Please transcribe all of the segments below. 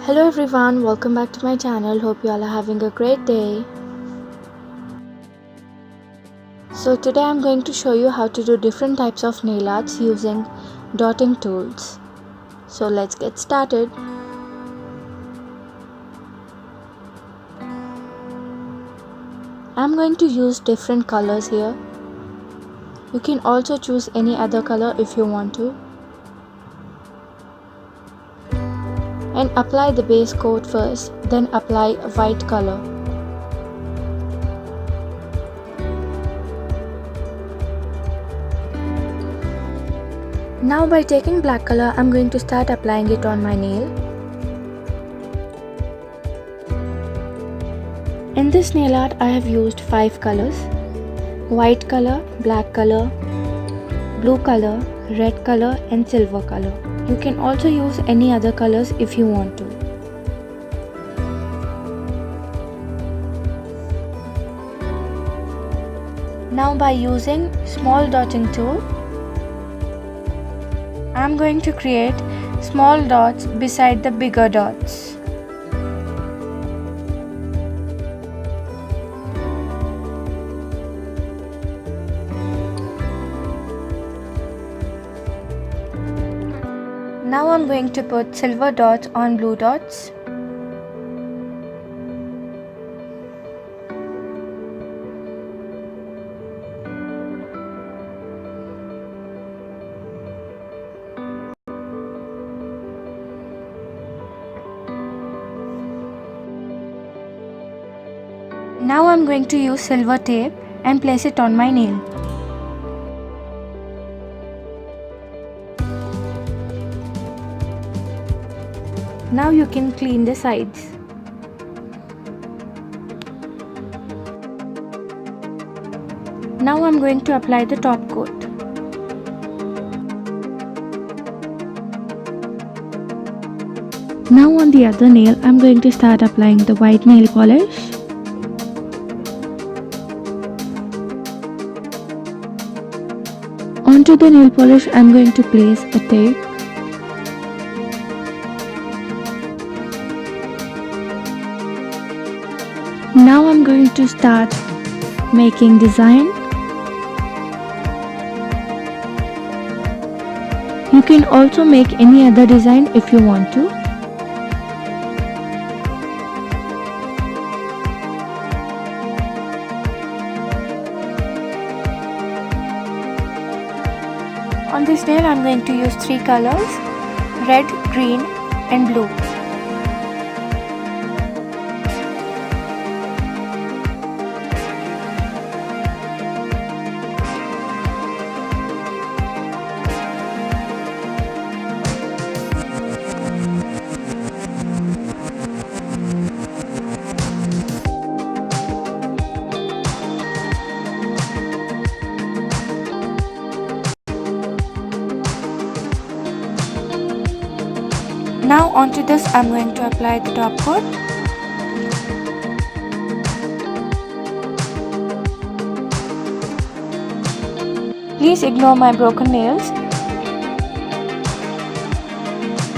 Hello everyone, welcome back to my channel. Hope you all are having a great day. So today I'm going to show you how to do different types of nail arts using dotting tools. So let's get started. I'm going to use different colors here. You can also choose any other color if you want to. And apply the base coat first, then apply a white color. Now by taking black color, I'm going to start applying it on my nail. In this nail art, I have used 5 colors: white color, black color, blue color, red color and silver color. You can also use any other colors if you want to. Now by using small dotting tool, I am going to create small dots beside the bigger dots. Now I am going to put silver dots on blue dots. Now I am going to use silver tape and place it on my nail. Now you can clean the sides. Now I am going to apply the top coat. Now on the other nail, I am going to start applying the white nail polish. Onto the nail polish, I am going to place a tape. Now I am going to start making design. You can also make any other design if you want to. On this nail I am going to use 3 colors: red, green and blue. Now onto this I am going to apply the top coat. Please ignore my broken nails.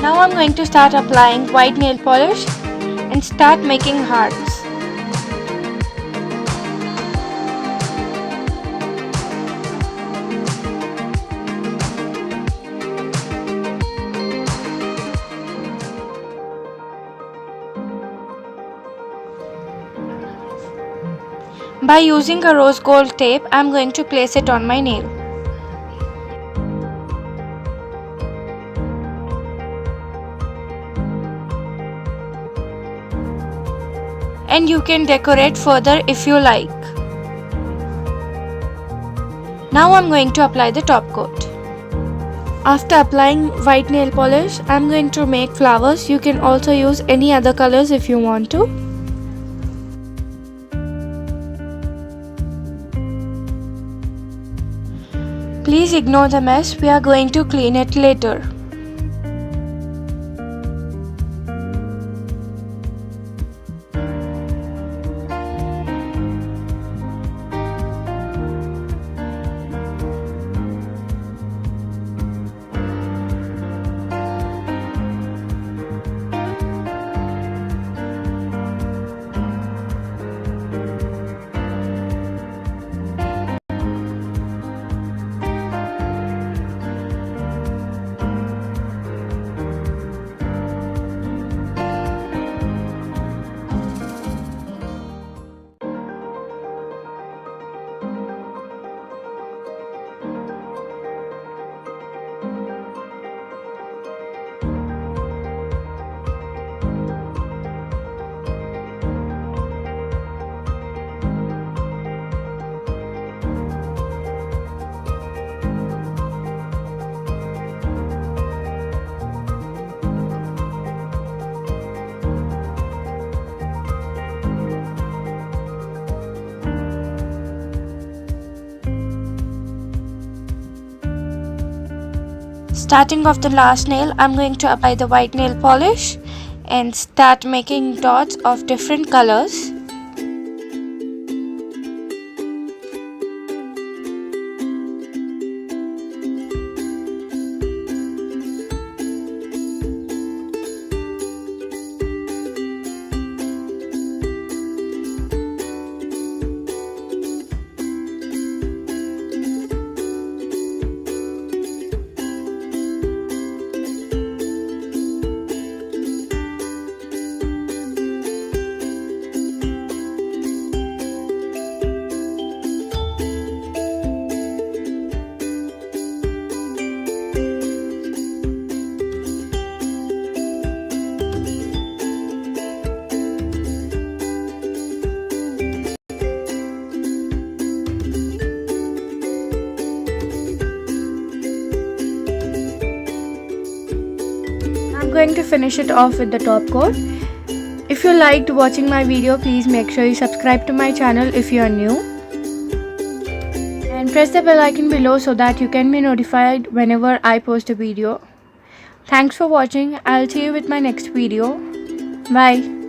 Now I am going to start applying white nail polish and start making hearts. By using a rose gold tape, I am going to place it on my nail. And you can decorate further if you like. Now I am going to apply the top coat. After applying white nail polish, I am going to make flowers. You can also use any other colors if you want to. Please ignore the mess, we are going to clean it later. Starting off the last nail, I'm going to apply the white nail polish and start making dots of different colors. I'm going to finish it off with the top coat. If you liked watching my video, please make sure you subscribe to my channel if you are new. And press the bell icon below so that you can be notified whenever I post a video. Thanks for watching. I'll see you with my next video. Bye.